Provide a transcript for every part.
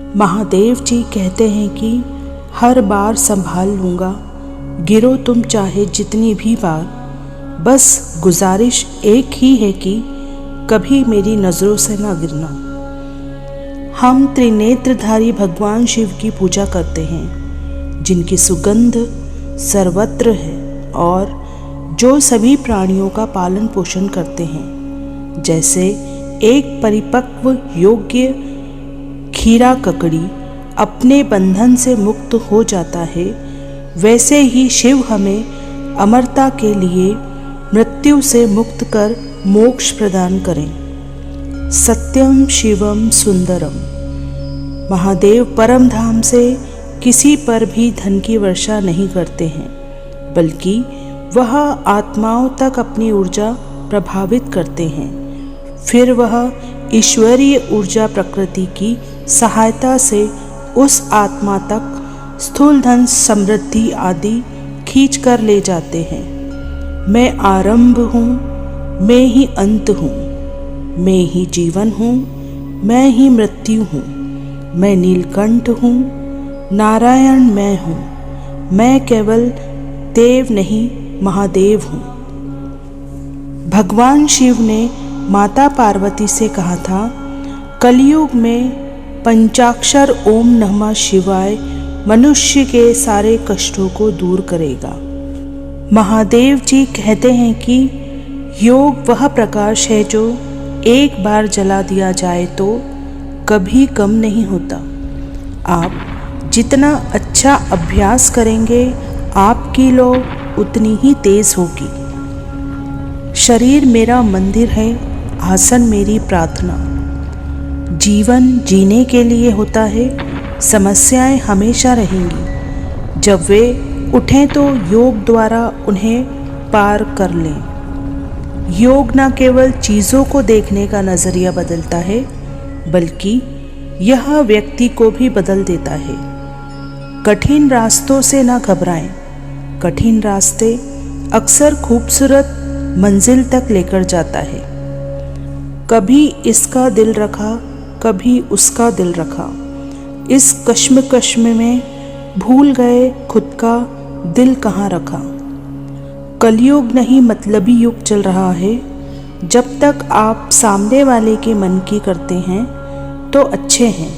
महादेव जी कहते हैं कि हर बार संभाल लूँगा, गिरो तुम चाहे जितनी भी बार। बस गुजारिश एक ही है कि कभी मेरी नज़रों से ना गिरना। हम त्रिनेत्रधारी भगवान शिव की पूजा करते हैं, जिनकी सुगंध सर्वत्र है और जो सभी प्राणियों का पालन पोषण करते हैं। जैसे एक परिपक्व योग्य खीरा ककड़ी अपने बंधन से मुक्त हो जाता है, वैसे ही शिव हमें अमरता के लिए मृत्यु से मुक्त कर मोक्ष प्रदान करें। सत्यम शिवम सुंदरम। महादेव परम धाम से किसी पर भी धन की वर्षा नहीं करते हैं, बल्कि वह आत्माओं तक अपनी ऊर्जा प्रभावित करते हैं। फिर वह ईश्वरीय ऊर्जा प्रकृति की सहायता से उस आत्मा तक स्थूल धन समृद्धि आदि खींच कर ले जाते हैं। मैं आरंभ हूँ, मैं ही अंत हूँ, मैं ही जीवन हूँ, मैं ही मृत्यु हूँ, मैं नीलकंठ हूँ, नारायण मैं हूँ, मैं केवल देव नहीं महादेव हूँ। भगवान शिव ने माता पार्वती से कहा था, कलयुग में पंचाक्षर ओम नमः शिवाय मनुष्य के सारे कष्टों को दूर करेगा। महादेव जी कहते हैं कि योग वह प्रकाश है जो एक बार जला दिया जाए तो कभी कम नहीं होता। आप जितना अच्छा अभ्यास करेंगे, आपकी लौ उतनी ही तेज होगी। शरीर मेरा मंदिर है, आसन मेरी प्रार्थना। जीवन जीने के लिए होता है, समस्याएं हमेशा रहेंगी। जब वे उठें तो योग द्वारा उन्हें पार कर लें। योग न केवल चीज़ों को देखने का नज़रिया बदलता है, बल्कि यह व्यक्ति को भी बदल देता है। कठिन रास्तों से न घबराएं। कठिन रास्ते अक्सर खूबसूरत मंजिल तक लेकर जाता है। कभी इसका दिल रखा, कभी उसका दिल रखा। इस कश्मकश में भूल गए खुद का दिल कहाँ रखा। कलयुग नहीं मतलबी युग चल रहा है। जब तक आप सामने वाले के मन की करते हैं तो अच्छे हैं।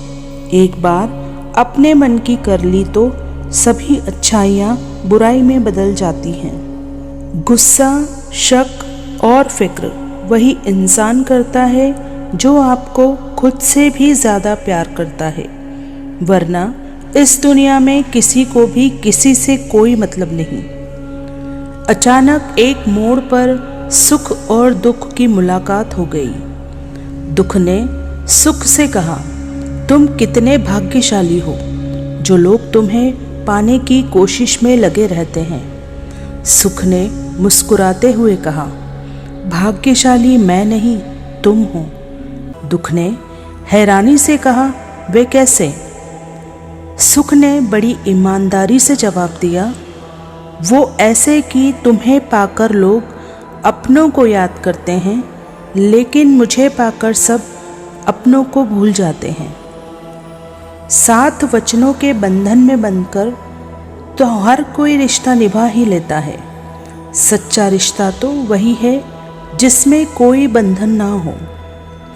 एक बार अपने मन की कर ली तो सभी अच्छाइयाँ बुराई में बदल जाती हैं। गुस्सा, शक और फिक्र वही इंसान करता है जो आपको खुद से भी ज़्यादा प्यार करता है। वरना इस दुनिया में किसी को भी किसी से कोई मतलब नहीं। अचानक एक मोड़ पर सुख और दुख की मुलाकात हो गई। दुख ने सुख से कहा, तुम कितने भाग्यशाली हो जो लोग तुम्हें पाने की कोशिश में लगे रहते हैं। सुख ने मुस्कुराते हुए कहा, भाग्यशाली मैं नहीं तुम हो। दुख ने हैरानी से कहा, वे कैसे? सुख ने बड़ी ईमानदारी से जवाब दिया, वो ऐसे कि तुम्हें पाकर लोग अपनों को याद करते हैं, लेकिन मुझे पाकर सब अपनों को भूल जाते हैं। 7 वचनों के बंधन में बंधकर तो हर कोई रिश्ता निभा ही लेता है। सच्चा रिश्ता तो वही है जिसमें कोई बंधन ना हो,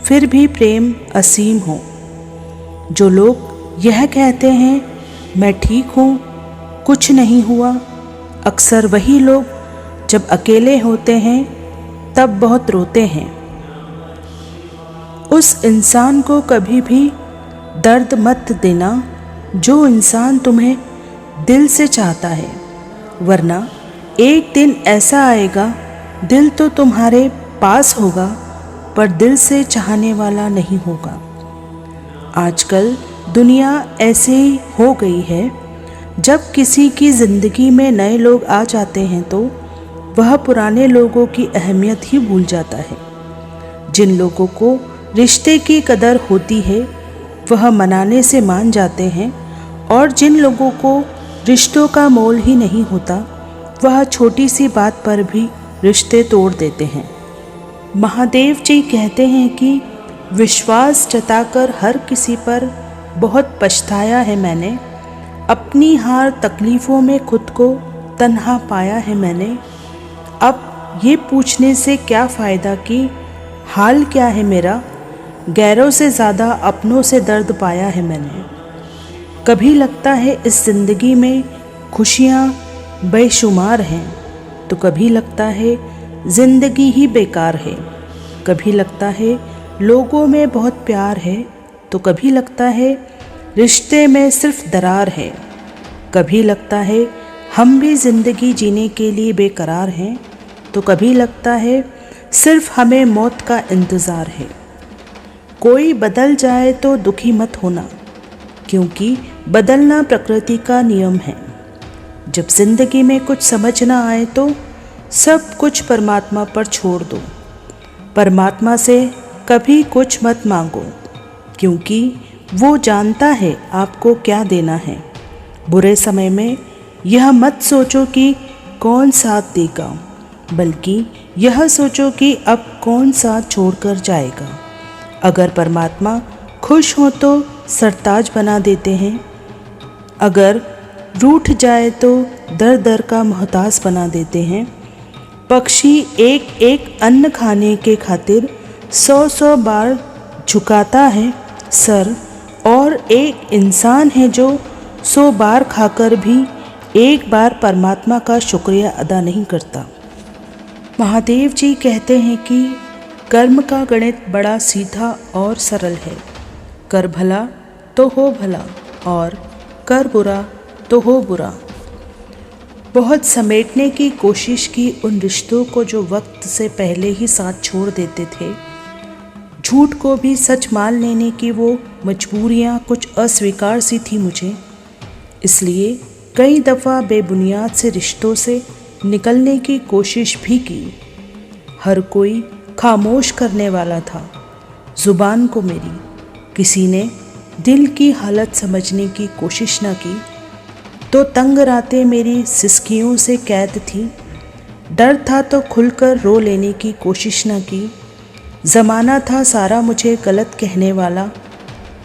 फिर भी प्रेम असीम हो। जो लोग यह कहते हैं मैं ठीक हूँ, कुछ नहीं हुआ, अक्सर वही लोग जब अकेले होते हैं तब बहुत रोते हैं। उस इंसान को कभी भी दर्द मत देना जो इंसान तुम्हें दिल से चाहता है, वरना एक दिन ऐसा आएगा दिल तो तुम्हारे पास होगा पर दिल से चाहने वाला नहीं होगा। आजकल दुनिया ऐसे ही हो गई है, जब किसी की ज़िंदगी में नए लोग आ जाते हैं तो वह पुराने लोगों की अहमियत ही भूल जाता है। जिन लोगों को रिश्ते की कदर होती है वह मनाने से मान जाते हैं, और जिन लोगों को रिश्तों का मोल ही नहीं होता वह छोटी सी बात पर भी रिश्ते तोड़ देते हैं। महादेव जी कहते हैं कि विश्वास जताकर हर किसी पर बहुत पछताया है मैंने, अपनी हार तकलीफ़ों में खुद को तन्हा पाया है मैंने। अब ये पूछने से क्या फ़ायदा कि हाल क्या है मेरा, गैरों से ज़्यादा अपनों से दर्द पाया है मैंने। कभी लगता है इस ज़िंदगी में खुशियाँ बेशुमार हैं, तो कभी लगता है ज़िंदगी ही बेकार है। कभी लगता है लोगों में बहुत प्यार है, तो कभी लगता है रिश्ते में सिर्फ दरार है। कभी लगता है हम भी ज़िंदगी जीने के लिए बेकरार हैं, तो कभी लगता है सिर्फ हमें मौत का इंतज़ार है। कोई बदल जाए तो दुखी मत होना, क्योंकि बदलना प्रकृति का नियम है। जब ज़िंदगी में कुछ समझ ना आए तो सब कुछ परमात्मा पर छोड़ दो। परमात्मा से कभी कुछ मत मांगो, क्योंकि वो जानता है आपको क्या देना है। बुरे समय में यह मत सोचो कि कौन साथ देगा, बल्कि यह सोचो कि अब कौन साथ छोड़कर जाएगा। अगर परमात्मा खुश हो तो सरताज बना देते हैं, अगर रूठ जाए तो दर दर का मोहताज बना देते हैं। पक्षी एक एक अन्न खाने के खातिर 100 बार झुकाता है सर, और एक इंसान है जो 100 बार खाकर भी एक बार परमात्मा का शुक्रिया अदा नहीं करता। महादेव जी कहते हैं कि कर्म का गणित बड़ा सीधा और सरल है। कर भला तो हो भला, और कर बुरा तो हो बुरा। बहुत समेटने की कोशिश की उन रिश्तों को जो वक्त से पहले ही साथ छोड़ देते थे। झूठ को भी सच मान लेने की वो मजबूरियाँ कुछ अस्वीकार सी थी मुझे। इसलिए कई दफ़ा बेबुनियाद से रिश्तों से निकलने की कोशिश भी की। हर कोई खामोश करने वाला था ज़ुबान को मेरी। किसी ने दिल की हालत समझने की कोशिश न की, तो तंग रातें मेरी सिसकियों से कैद थी। डर था तो खुलकर रो लेने की कोशिश न की। ज़माना था सारा मुझे गलत कहने वाला,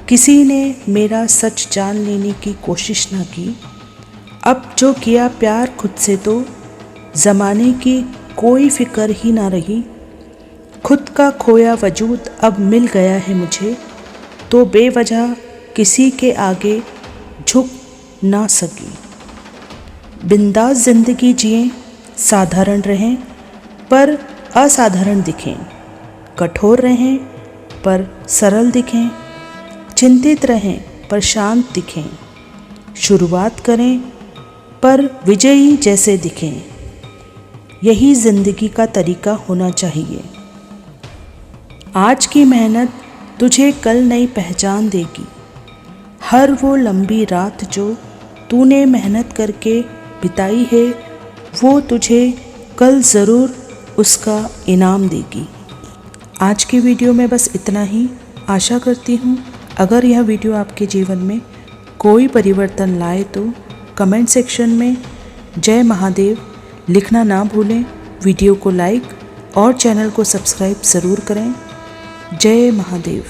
किसी ने मेरा सच जान लेने की कोशिश न की। अब जो किया प्यार खुद से तो ज़माने की कोई फ़िक्र ही ना रही। खुद का खोया वजूद अब मिल गया है मुझे, तो बेवजह किसी के आगे झुक ना सकी। बिंदास ज़िंदगी जिएं, साधारण रहें पर असाधारण दिखें, कठोर रहें पर सरल दिखें, चिंतित रहें पर शांत दिखें, शुरुआत करें पर विजयी जैसे दिखें। यही ज़िंदगी का तरीका होना चाहिए। आज की मेहनत तुझे कल नई पहचान देगी। हर वो लंबी रात जो तूने मेहनत करके बिताई है, वो तुझे कल ज़रूर उसका इनाम देगी। आज की वीडियो में बस इतना ही। आशा करती हूँ अगर यह वीडियो आपके जीवन में कोई परिवर्तन लाए तो कमेंट सेक्शन में जय महादेव लिखना ना भूलें। वीडियो को लाइक और चैनल को सब्सक्राइब ज़रूर करें। जय महादेव।